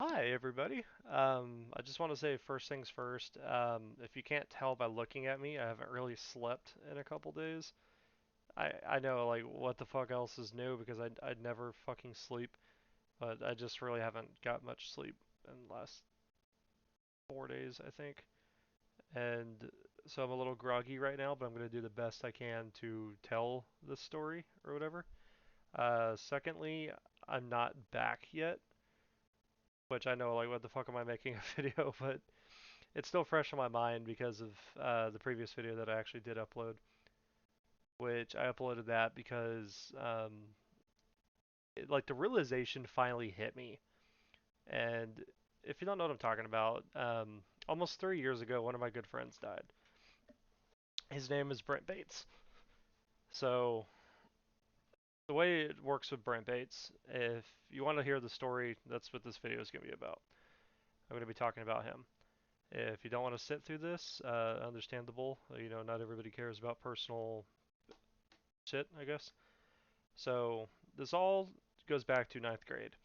Hi, everybody. I just want to say first things first. If you can't tell by looking at me, I haven't really slept in a couple days. I know, like, what the fuck else is new because I never fucking sleep, but I just really haven't got much sleep in the last 4 days, I think. And so I'm a little groggy right now, but I'm going to do the best I can to tell the story or whatever. Secondly, I'm not back yet, which I know, like, what the fuck am I making a video, but it's still fresh in my mind because of the previous video that I actually did upload, which I uploaded that because like the realization finally hit me. And if you don't know what I'm talking about, almost 3 years ago, one of my good friends died. His name is Brent Bates. So the way it works with Brent Bates, if you want to hear the story, that's what this video is going to be about. I'm going to be talking about him. If you don't want to sit through this, understandable. You know, not everybody cares about personal shit, I guess. So this all goes back to ninth grade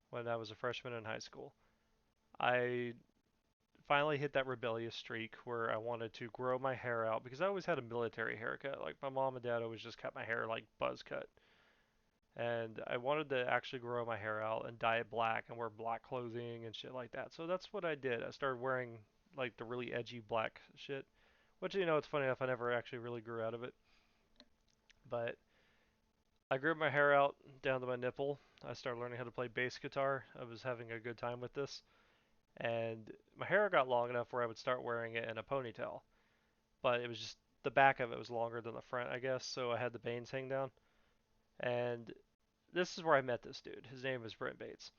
when I was a freshman in high school. I finally hit that rebellious streak where I wanted to grow my hair out because I always had a military haircut. Like my mom and dad always just cut my hair like buzz cut. And I wanted to actually grow my hair out and dye it black and wear black clothing and shit like that. So that's what I did. I started wearing like the really edgy black shit, which you know it's funny enough I never actually really grew out of it. But I grew my hair out down to my nipple. I started learning how to play bass guitar. I was having a good time with this. And my hair got long enough where I would start wearing it in a ponytail. But it was just the back of it was longer than the front, I guess, so I had the bangs hang down. And this is where I met this dude. His name was Brent Bates.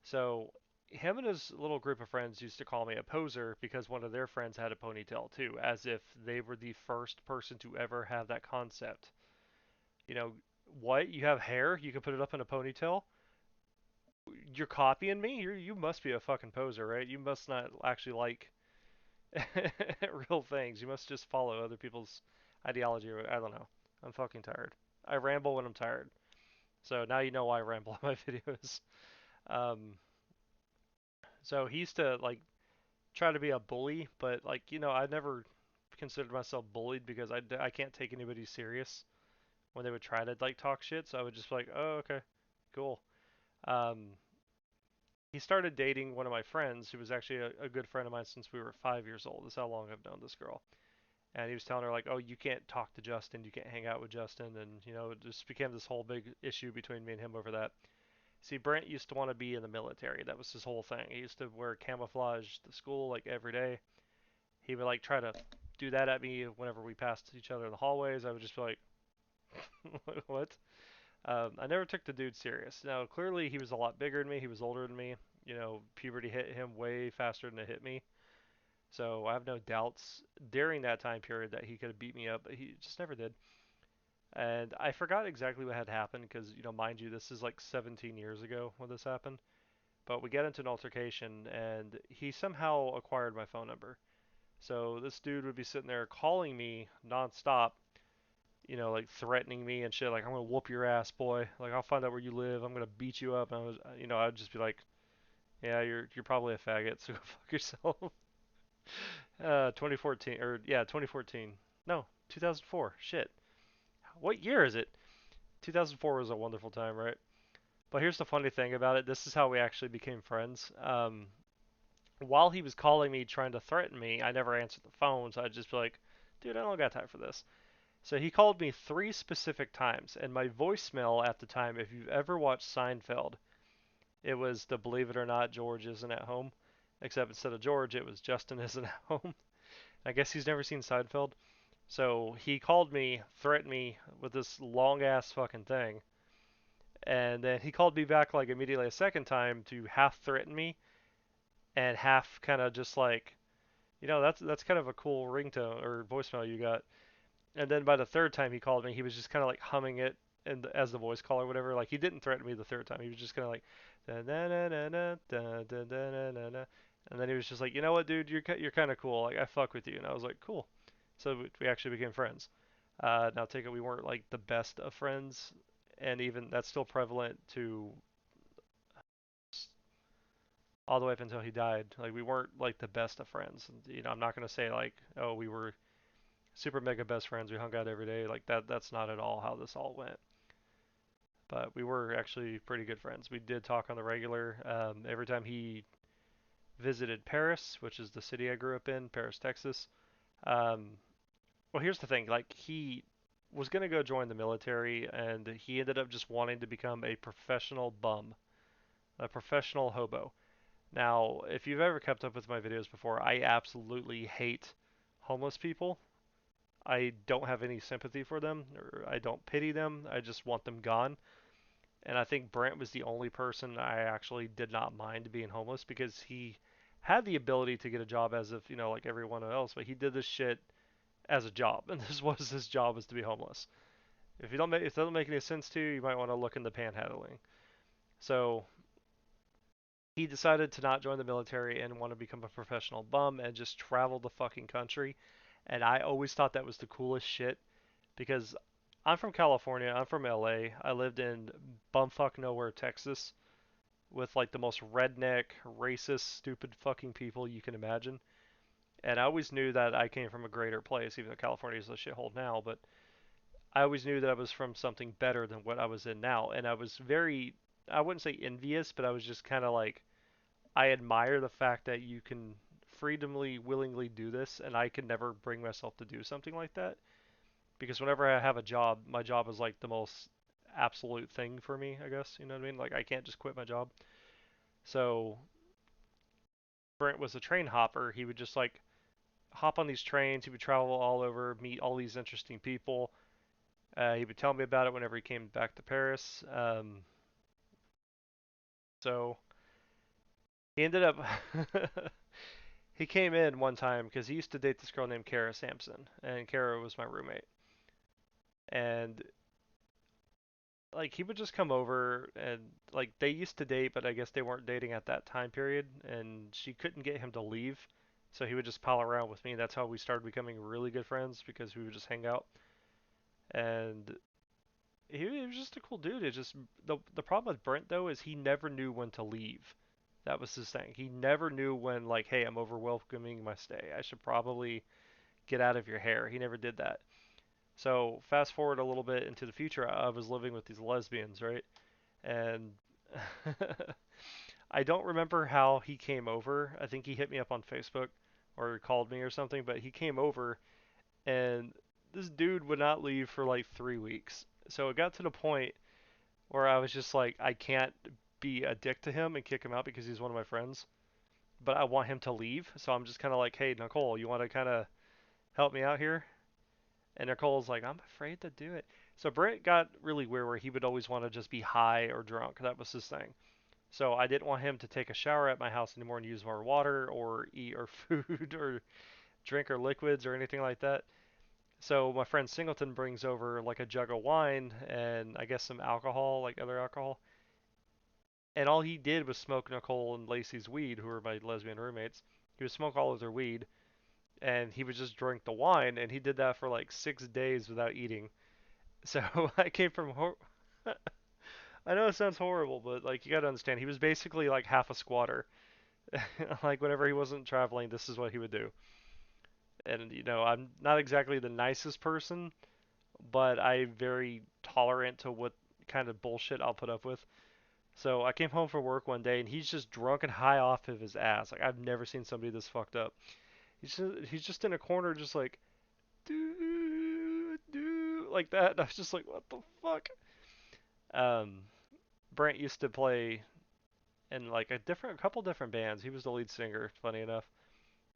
So him and his little group of friends used to call me a poser because one of their friends had a ponytail too, as if they were the first person to ever have that concept. You know, what? You have hair? You can put it up in a ponytail? You're copying me? You must be a fucking poser, right? You must not actually like real things. You must just follow other people's ideology. I don't know. I'm fucking tired. I ramble when I'm tired. So now you know why I ramble on my videos. Um, so he used to like try to be a bully, but like I never considered myself bullied because I can't take anybody serious when they would try to like talk shit. So I would just be like, oh okay, cool. Um, he started dating one of my friends who was actually a good friend of mine since we were 5 years old. This is how long I've known this girl. And he was telling her like, "Oh, you can't talk to Justin, you can't hang out with Justin," and it just became this whole big issue between me and him over that. See, Brent used to want to be in the military. That was his whole thing. He used to wear camouflage to school like every day. He would like try to do that at me whenever we passed each other in the hallways. I would just be like, "What?" I never took the dude serious. Now, clearly, he was a lot bigger than me. He was older than me. Puberty hit him way faster than it hit me. So I have no doubts during that time period that he could have beat me up, but he just never did. And I forgot exactly what had happened because, mind you, this is like 17 years ago when this happened. But we get into an altercation, and he somehow acquired my phone number. So this dude would be sitting there calling me nonstop, like threatening me and shit. Like, I'm gonna whoop your ass, boy. Like, I'll find out where you live. I'm gonna beat you up. And I'd just be like, yeah, you're probably a faggot, so go fuck yourself. 2014 or yeah, 2014. No, 2004. Shit. What year is it? 2004 was a wonderful time, right? But here's the funny thing about it. This is how we actually became friends. While he was calling me trying to threaten me, I never answered the phone, so I'd just be like, dude, I don't got time for this. So he called me three specific times, and my voicemail at the time, if you've ever watched Seinfeld, it was the believe it or not, George isn't at home. Except instead of George, it was Justin isn't at home. I guess he's never seen Seinfeld. So he called me, threatened me with this long ass fucking thing, and then he called me back like immediately a second time to half threaten me and half kind of just like, that's kind of a cool ringtone or voicemail you got. And then by the third time he called me, he was just kind of like humming it and as the voice call or whatever. Like he didn't threaten me the third time. He was just kind of like da na na na na da da da na na na. And then he was just like, you know what, dude, you're kind of cool. Like I fuck with you. And I was like, cool. So we actually became friends. Now take it we weren't like the best of friends, and even that's still prevalent to all the way up until he died. Like we weren't like the best of friends. I'm not gonna say like, oh, we were super mega best friends. We hung out every day. Like that. That's not at all how this all went. But we were actually pretty good friends. We did talk on the regular. Every time he visited Paris, which is the city I grew up in, Paris, Texas. Um, well, here's the thing. Like he was gonna go join the military, and he ended up just wanting to become a professional bum, a professional hobo. Now, if you've ever kept up with my videos before, I absolutely hate homeless people. I don't have any sympathy for them, or I don't pity them. I just want them gone. And I think Brent was the only person I actually did not mind being homeless because he had the ability to get a job as if, like everyone else, but he did this shit as a job, and this was his job was to be homeless. If it doesn't make any sense to you, you might want to look into panhandling. So he decided to not join the military and want to become a professional bum and just travel the fucking country. And I always thought that was the coolest shit because I'm from California. I'm from LA. I lived in bumfuck nowhere, Texas, with like the most redneck, racist, stupid fucking people you can imagine. And I always knew that I came from a greater place, even though California is a shithole now. But I always knew that I was from something better than what I was in now. And I was very, I wouldn't say envious, but I was just kind of like, I admire the fact that you can freedomly, willingly do this, and I could never bring myself to do something like that. Because whenever I have a job, my job is like the most absolute thing for me, I guess. You know what I mean? Like, I can't just quit my job. So, Brent was a train hopper. He would just like hop on these trains. He would travel all over, meet all these interesting people. He would tell me about it whenever he came back to Paris. So, he ended up. He came in one time because he used to date this girl named Kara Sampson, and Kara was my roommate. And like he would just come over and like they used to date, but I guess they weren't dating at that time period, and she couldn't get him to leave, so he would just pal around with me. That's how we started becoming really good friends because we would just hang out. And he was just a cool dude. It just the problem with Brent though is he never knew when to leave. That was his thing. He never knew when like, hey, I'm over welcoming my stay. I should probably get out of your hair. He never did that. So fast forward a little bit into the future, I was living with these lesbians, right? And I don't remember how he came over. I think he hit me up on Facebook or called me or something, but he came over and this dude would not leave for like 3 weeks. So it got to the point where I was just like, I can't be a dick to him and kick him out because he's one of my friends, but I want him to leave. So I'm just kind of like, hey, Nicole, you want to kind of help me out here? And Nicole's like, I'm afraid to do it. So Brent got really weird where he would always want to just be high or drunk. That was his thing. So I didn't want him to take a shower at my house anymore and use more water or eat or food or drink or liquids or anything like that. So my friend Singleton brings over like a jug of wine and I guess some alcohol, like other alcohol. And all he did was smoke Nicole and Lacey's weed, who were my lesbian roommates. He would smoke all of their weed and he would just drink the wine, and he did that for like 6 days without eating. So I came from I know it sounds horrible, but like you gotta understand, he was basically like half a squatter. Like whenever he wasn't traveling, this is what he would do. And I'm not exactly the nicest person, but I'm very tolerant to what kind of bullshit I'll put up with. So I came home from work one day and he's just drunk and high off of his ass. Like I've never seen somebody this fucked up. He's just in a corner just like do like that. And I was just like, what the fuck? Um, Brent used to play in like a couple different bands. He was the lead singer, funny enough.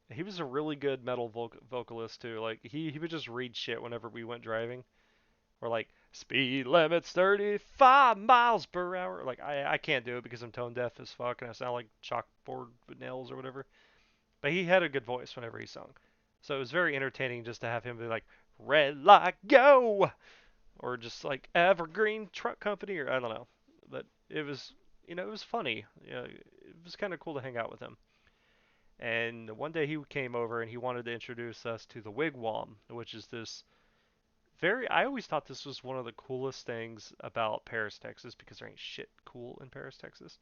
He was a really good metal vocalist too. Like he would just read shit whenever we went driving. Or like speed limits 35 miles per hour. Like I can't do it because I'm tone deaf as fuck and I sound like chalkboard with nails or whatever. But he had a good voice whenever he sung. So it was very entertaining just to have him be like red light go or just like Evergreen Truck Company or I don't know. But it was it was funny. It was kind of cool to hang out with him. And one day he came over and he wanted to introduce us to the Wigwam, which is this very. I always thought this was one of the coolest things about Paris, Texas, because there ain't shit cool in Paris, Texas.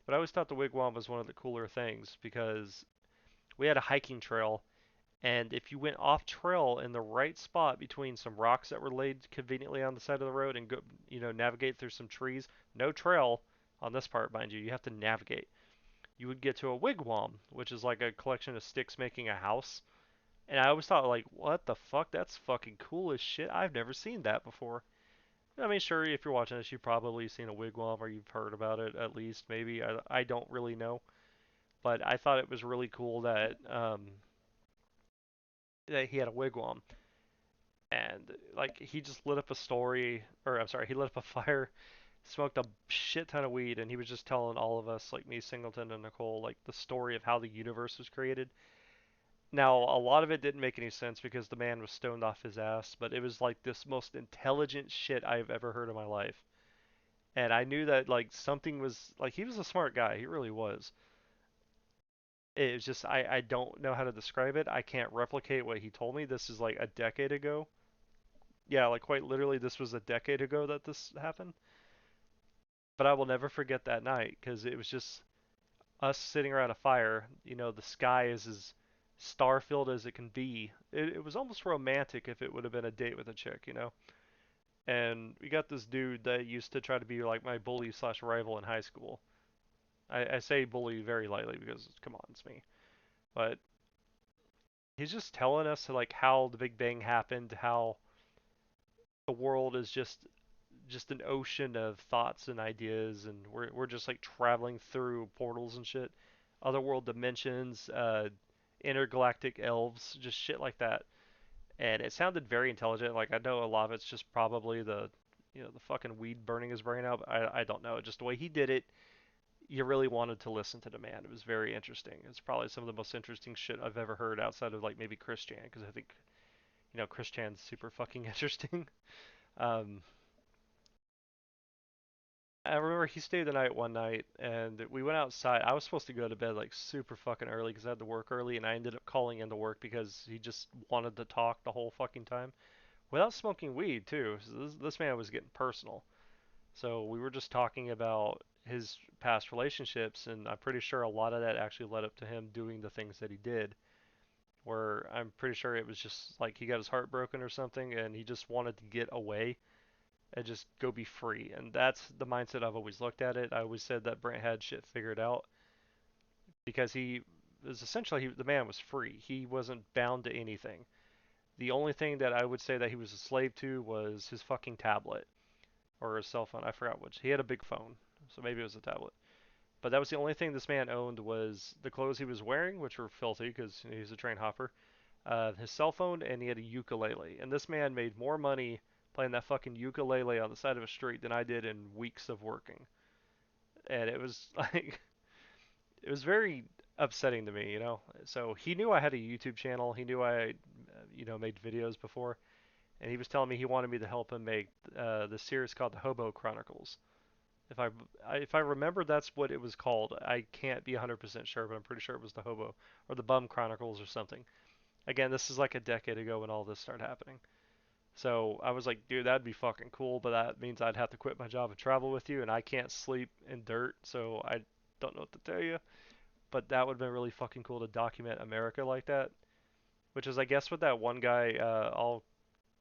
But I always thought the wigwam was one of the cooler things because we had a hiking trail, and if you went off trail in the right spot between some rocks that were laid conveniently on the side of the road and go, navigate through some trees, no trail on this part, mind you, you have to navigate. You would get to a wigwam, which is like a collection of sticks making a house. And I always thought, like, what the fuck? That's fucking cool as shit. I've never seen that before. I mean, sure, if you're watching this, you've probably seen a wigwam or you've heard about it at least, maybe. I don't really know. But I thought it was really cool that he had a wigwam. And, like, he just lit up a story, or I'm sorry, he lit up a fire, smoked a shit ton of weed, and he was just telling all of us, like me, Singleton, and Nicole, like, the story of how the universe was created. Now, a lot of it didn't make any sense because the man was stoned off his ass, but it was like this most intelligent shit I've ever heard in my life. And I knew that like something was like he was a smart guy, he really was. It was just I don't know how to describe it. I can't replicate what he told me. This is like a decade ago. Yeah, like quite literally this was a decade ago that this happened. But I will never forget that night because it was just us sitting around a fire. The sky is as star-filled as it can be. It was almost romantic if it would have been a date with a chick. And we got this dude that used to try to be like my bully slash rival in high school. I say bully very lightly because come on, it's me. But he's just telling us like how the Big Bang happened, how the world is just an ocean of thoughts and ideas, and we're just like traveling through portals and shit, otherworld dimensions, intergalactic elves, just shit like that. And it sounded very intelligent. Like I know a lot of it's just probably the fucking weed burning his brain out. But I don't know. Just the way he did it, you really wanted to listen to the man. It was very interesting. It's probably some of the most interesting shit I've ever heard outside of like maybe Chris Chan, because I think Chris Chan's super fucking interesting. Um, I remember he stayed the night one night, and we went outside. I was supposed to go to bed like super fucking early because I had to work early, and I ended up calling into work because he just wanted to talk the whole fucking time without smoking weed too. So this man was getting personal. So we were just talking about his past relationships, and I'm pretty sure a lot of that actually led up to him doing the things that he did. Where I'm pretty sure it was just like he got his heart broken or something, and he just wanted to get away and just go be free. And that's the mindset I've always looked at it. I always said that Brent had shit figured out because he was essentially the man was free. He wasn't bound to anything. The only thing that I would say that he was a slave to was his fucking tablet or his cell phone. I forgot which. He had a big phone, so maybe it was a tablet. But that was the only thing this man owned was the clothes he was wearing, which were filthy because he's a train hopper, his cell phone, and he had a ukulele. And this man made more money playing that fucking ukulele on the side of a street than I did in weeks of working. And it was like, it was very upsetting to me. So he knew I had a YouTube channel. He knew I made videos before. And he was telling me he wanted me to help him make the series called The Hobo Chronicles. If I remember, that's what it was called. I can't be 100% sure, but I'm pretty sure it was the Hobo or the Bum Chronicles or something. Again, this is like a decade ago when all this started happening. So I was like, dude, that'd be fucking cool, but that means I'd have to quit my job and travel with you, and I can't sleep in dirt, so I don't know what to tell you. But that would have been really fucking cool to document America like that. Which is, I guess, what that one guy, all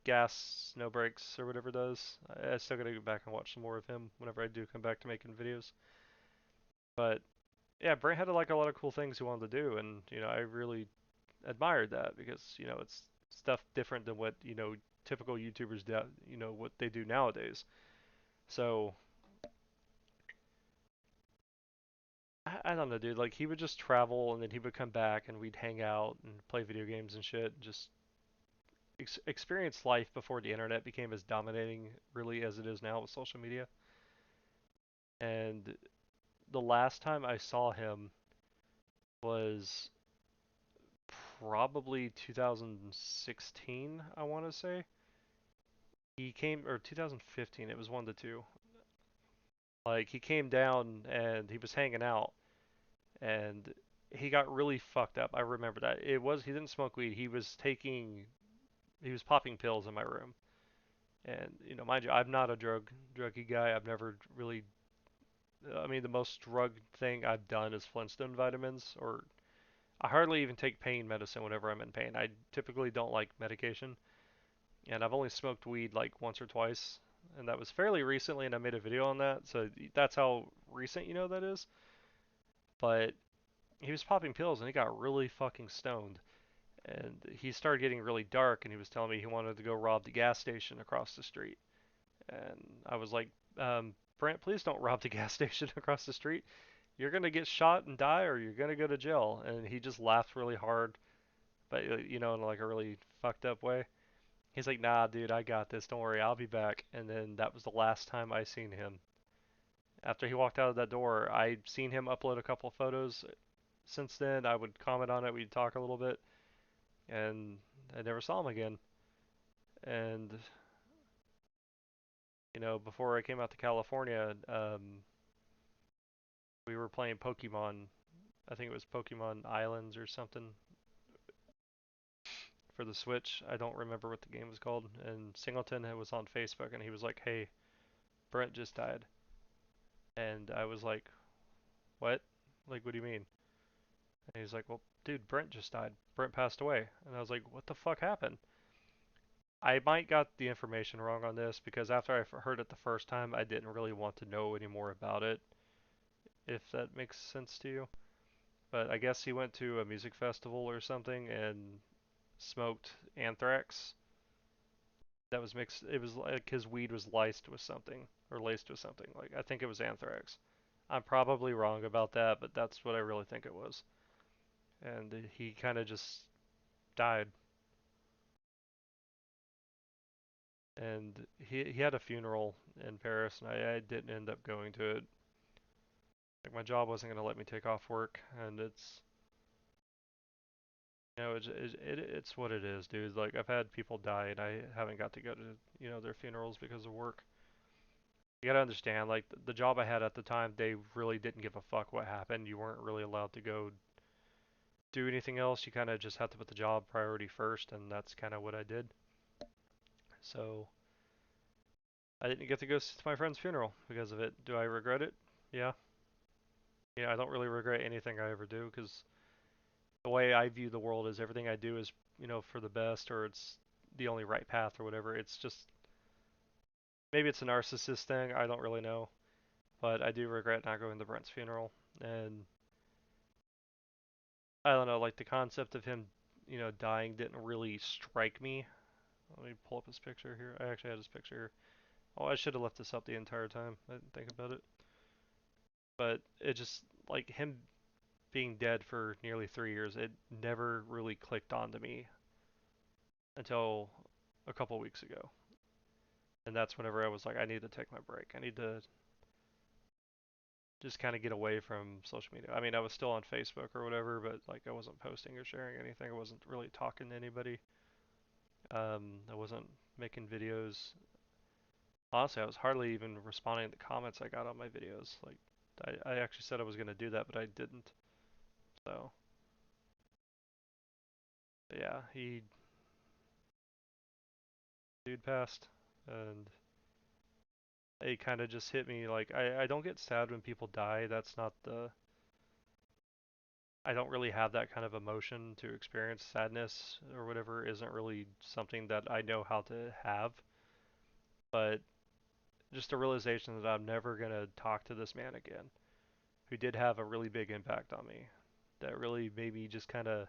gas, no brakes, or whatever does. I still gotta go back and watch some more of him whenever I do come back to making videos. But yeah, Brent had like a lot of cool things he wanted to do, and I really admired that because it's stuff different than what typical YouTubers do, what they do nowadays. So I don't know, dude. Like he would just travel and then he would come back and we'd hang out and play video games and shit. Just experience life before the internet became as dominating, really, as it is now with social media. And the last time I saw him was probably 2016, I want to say. He came, or 2015, it was one to two. Like he came down and he was hanging out and he got really fucked up. I remember that. He didn't smoke weed. He was popping pills in my room. And mind you, I'm not a druggy guy. I've never really I mean, the most drug thing I've done is Flintstone vitamins, or I hardly even take pain medicine whenever I'm in pain. I typically don't like medication, and I've only smoked weed like once or twice, and that was fairly recently, and I made a video on that, so that's how recent that is. But he was popping pills, and he got really fucking stoned, and he started getting really dark, and he was telling me he wanted to go rob the gas station across the street, and I was like, Brent, please don't rob the gas station across the street. You're gonna get shot and die, or you're gonna go to jail. And he just laughed really hard, but in like a really fucked up way. He's like, nah, dude, I got this. Don't worry, I'll be back. And then that was the last time I seen him. After he walked out of that door, I seen him upload a couple photos. Since then, I would comment on it. We'd talk a little bit, and I never saw him again. And before I came out to California, we were playing Pokemon. I think it was Pokemon Islands or something for the Switch. I don't remember what the game was called. And Singleton was on Facebook, and he was like, "Hey, Brent just died." And I was like, "What? Like, what do you mean?" And he's like, "Well, dude, Brent just died. Brent passed away." And I was like, "What the fuck happened?" I might got the information wrong on this because after I heard it the first time, I didn't really want to know any more about it, if that makes sense to you. But I guess he went to a music festival or something and smoked anthrax that was mixed. It was like his weed was laced with something or laced with something. Like I think it was anthrax. I'm probably wrong about that, but that's what I really think it was. And he kind of just died. And he had a funeral in Paris, and I didn't end up going to it. Like my job wasn't gonna let me take off work, and it's what it is, dude. Like I've had people die, and I haven't got to go to their funerals because of work. You gotta understand, like the job I had at the time, they really didn't give a fuck what happened. You weren't really allowed to go do anything else. You kind of just had to put the job priority first, and that's kind of what I did. So I didn't get to go to my friend's funeral because of it. Do I regret it? Yeah. I don't really regret anything I ever do because the way I view the world is everything I do is, for the best or it's the only right path or whatever. It's just maybe it's a narcissist thing. I don't really know, but I do regret not going to Brent's funeral. And I don't know, like the concept of him, dying didn't really strike me. Let me pull up his picture here. I actually had his picture here. Oh, I should have left this up the entire time. I didn't think about it. But it just, like, him being dead for nearly 3 years, it never really clicked onto me until a couple weeks ago. And that's whenever I was like, I need to take my break. I need to just kind of get away from social media. I mean, I was still on Facebook or whatever, but like I wasn't posting or sharing anything. I wasn't really talking to anybody. I wasn't making videos. Honestly, I was hardly even responding to the comments I got on my videos. Like, I actually said I was going to do that, but I didn't. So, yeah, dude passed. And it kind of just hit me like, I don't get sad when people die. That's not the, I don't really have that kind of emotion to experience sadness or whatever isn't really something that I know how to have. But just a realization that I'm never going to talk to this man again, who did have a really big impact on me. That really made me just kind of,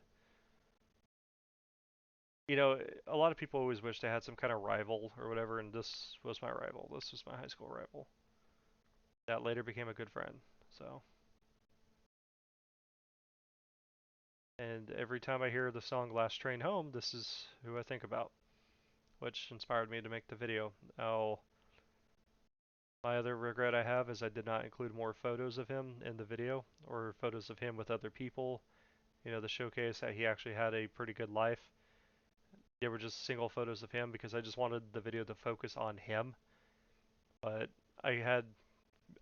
a lot of people always wish they had some kind of rival or whatever, and this was my rival. This was my high school rival. That later became a good friend. So, and every time I hear the song Last Train Home, this is who I think about, which inspired me to make the video. Now, my other regret I have is I did not include more photos of him in the video or photos of him with other people, the showcase that he actually had a pretty good life. They were just single photos of him because I just wanted the video to focus on him. But I had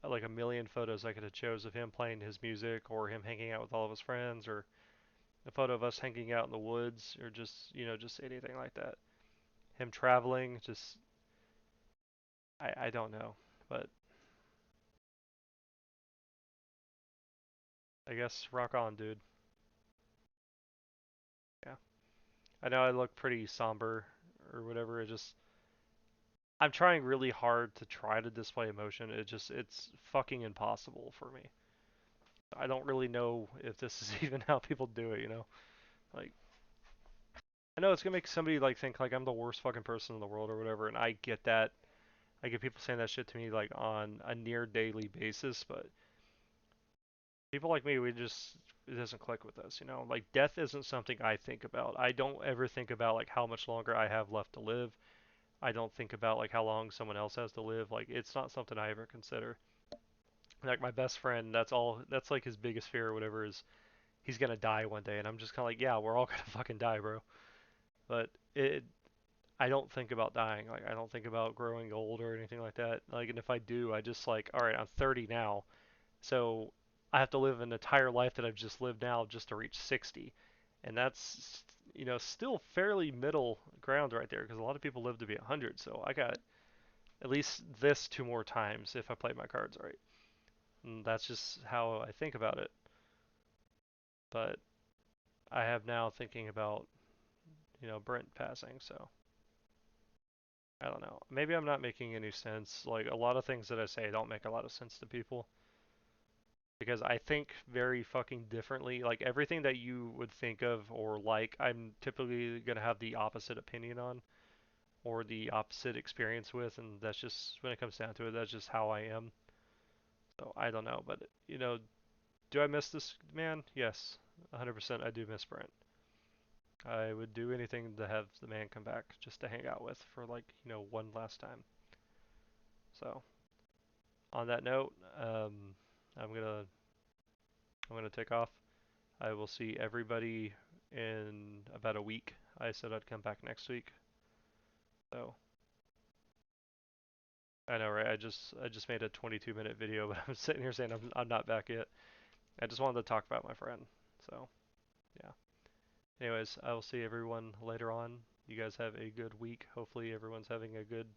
like a million photos I could have chose of him playing his music or him hanging out with all of his friends or a photo of us hanging out in the woods or just, just anything like that. Him traveling, just I don't know. But I guess rock on, dude. Yeah. I know I look pretty somber or whatever. It just I'm trying really hard to try to display emotion. It's fucking impossible for me. I don't really know if this is even how people do it, you know? Like I know it's gonna make somebody like think like I'm the worst fucking person in the world or whatever, and I get that. I get people saying that shit to me like on a near daily basis, but people like me, we just it doesn't click with us, you know? Like death isn't something I think about. I don't ever think about like how much longer I have left to live. I don't think about like how long someone else has to live. Like it's not something I ever consider. Like my best friend, that's like his biggest fear or whatever is he's gonna die one day, and I'm just kind of like, yeah, we're all gonna fucking die, bro. But I don't think about dying. Like I don't think about growing old or anything like that. Like, and if I do, I just like, all right, I'm 30 now, so I have to live an entire life that I've just lived now just to reach 60, and that's still fairly middle ground right there because a lot of people live to be 100. So I got at least this two more times if I play my cards right. And that's just how I think about it. But I have now thinking about Brent passing, so I don't know. Maybe I'm not making any sense. Like a lot of things that I say don't make a lot of sense to people because I think very fucking differently. Like everything that you would think of or like, I'm typically gonna have the opposite opinion on or the opposite experience with, and that's just when it comes down to it, that's just how I am. So I don't know, but do I miss this man? Yes, 100% I do miss Brent. I would do anything to have the man come back just to hang out with for like, one last time. So, on that note, I'm gonna I'm gonna take off. I will see everybody in about a week. I said I'd come back next week. So, I know, right? I just made a 22-minute video, but I'm sitting here saying I'm not back yet. I just wanted to talk about my friend. So, yeah. Anyways, I will see everyone later on. You guys have a good week. Hopefully everyone's having a good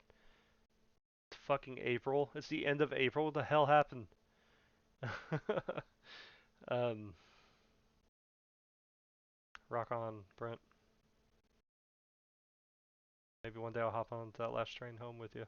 fucking April. It's the end of April. What the hell happened? um, rock on, Brent. Maybe one day I'll hop on that last train home with you.